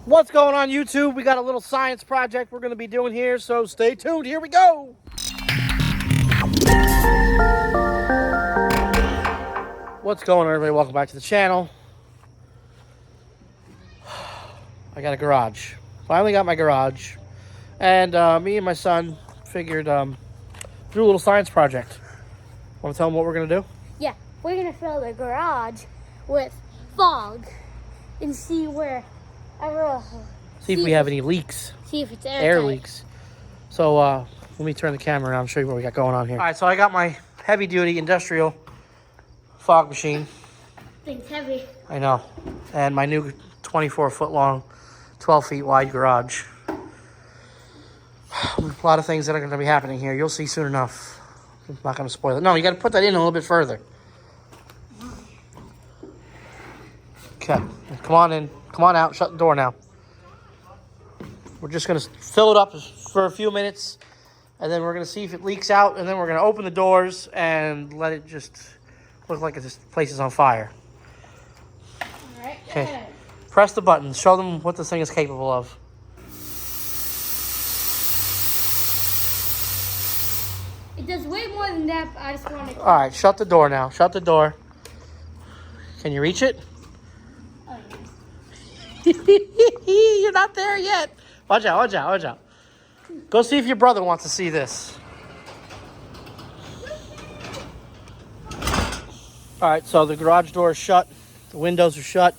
What's going on, YouTube? We got a little science project we're going to be doing here, so stay tuned. Here we go. What's going on, everybody? Welcome back to the channel. I got a garage. Finally got my garage. And me and my son figured do a little science project. Want to tell them what we're going to do? Yeah, we're going to fill the garage with fog and see where... See if we have any leaks. See if it's air leaks. So let me turn the camera around and show you what we got going on here. All right, so I got my heavy-duty industrial fog machine. Thing's heavy. I know. And my new 24-foot-long, 12-feet-wide garage. A lot of things that are going to be happening here. You'll see soon enough. I'm not going to spoil it. No, you got to put that in a little bit further. Okay, come on in. Come on out. Shut the door now. We're just going to fill it up for a few minutes, and then we're going to see if it leaks out, and then we're going to open the doors and let it just look like this place is on fire. All right. Okay. Press the buttons. Show them what this thing is capable of. It does way more than that, but I just want to... All right, shut the door now. Shut the door. Can you reach it? Oh, yeah. You're not there yet. Watch out, watch out, watch out. Go see if your brother wants to see this. All right, so the garage door is shut. The windows are shut.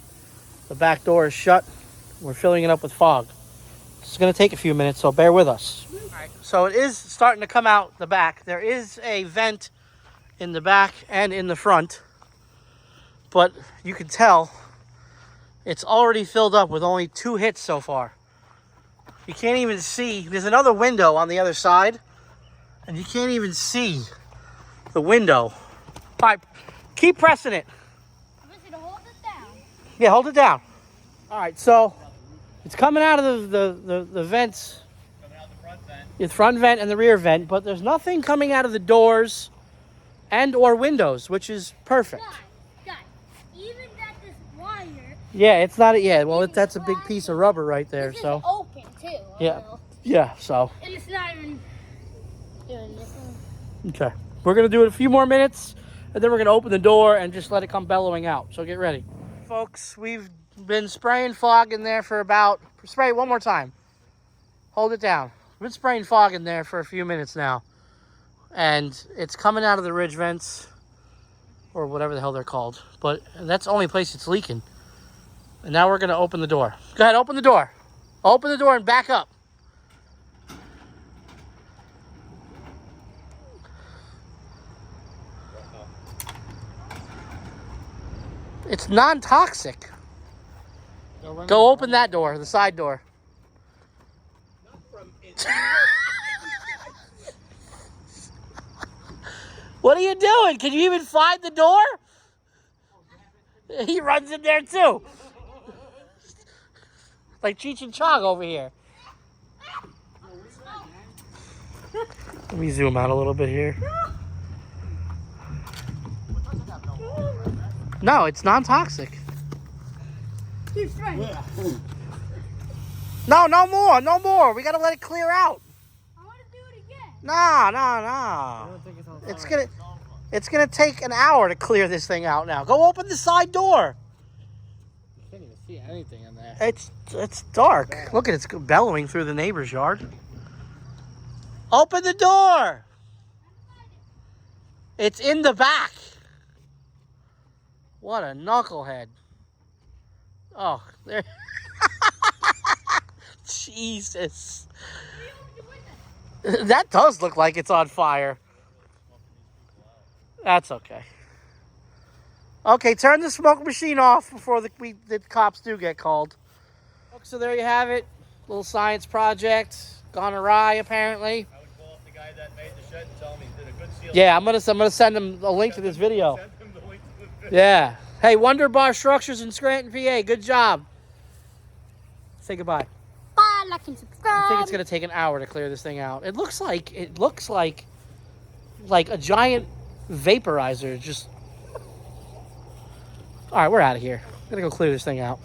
The back door is shut. We're filling it up with fog. It's going to take a few minutes, so bear with us. All right, so it is starting to come out the back. There is a vent in the back and in the front, but you can tell it's already filled up with only 2 hits so far. You can't even see. There's another window on the other side, and you can't even see the window. All right, keep pressing it. Hold it down. Yeah, hold it down. All right, so it's coming out of the vents. Coming out the front vent. The front vent and the rear vent, but there's nothing coming out of the doors and or windows, which is perfect. Guys, even that this wire... Yeah, it's not. Yeah, well, that's a big piece of rubber right there. This So is open too. yeah, yeah. So And it's not even doing this. okay, we're gonna do it a few more minutes, and then we're gonna open the door and just let it come bellowing out. So get ready, folks. We've been spraying fog in there for about. Spray it one more time. Hold it down. We've been spraying fog in there for a few minutes now, and it's coming out of the ridge vents, or whatever the hell they're called. But that's the only place it's leaking. And now we're going to open the door. Go ahead, open the door. Open the door and back up. It's non-toxic. Go open that door, the side door. What are you doing? Can you even find the door? He runs in there too. Like Cheech and Chong over here. Let me zoom out a little bit here. No, it's non-toxic. No, no more, no more. We gotta let it clear out. I want to do it again. No. It's gonna take an hour to clear this thing out now. Go open the side door. Can't even see anything in there. It's dark. Look at it, it's bellowing through the neighbor's yard. Open the door. It's in the back. What a knucklehead. Oh, there. Jesus. That does look like it's on fire. That's okay. Okay, turn the smoke machine off before the cops do get called. So there you have it. Little science project. Gone awry, apparently. I would call up the guy that made the shed and tell him he did a good seal. Yeah, I'm gonna send him a link to this video. Send him the link to the video. Yeah. Hey, Wonder Bar Structures in Scranton, PA. Good job. Say goodbye. Bye, like and subscribe. I think it's gonna take an hour to clear this thing out. It looks like a giant vaporizer. Just. All right, we're out of here. I'm gonna go clear this thing out.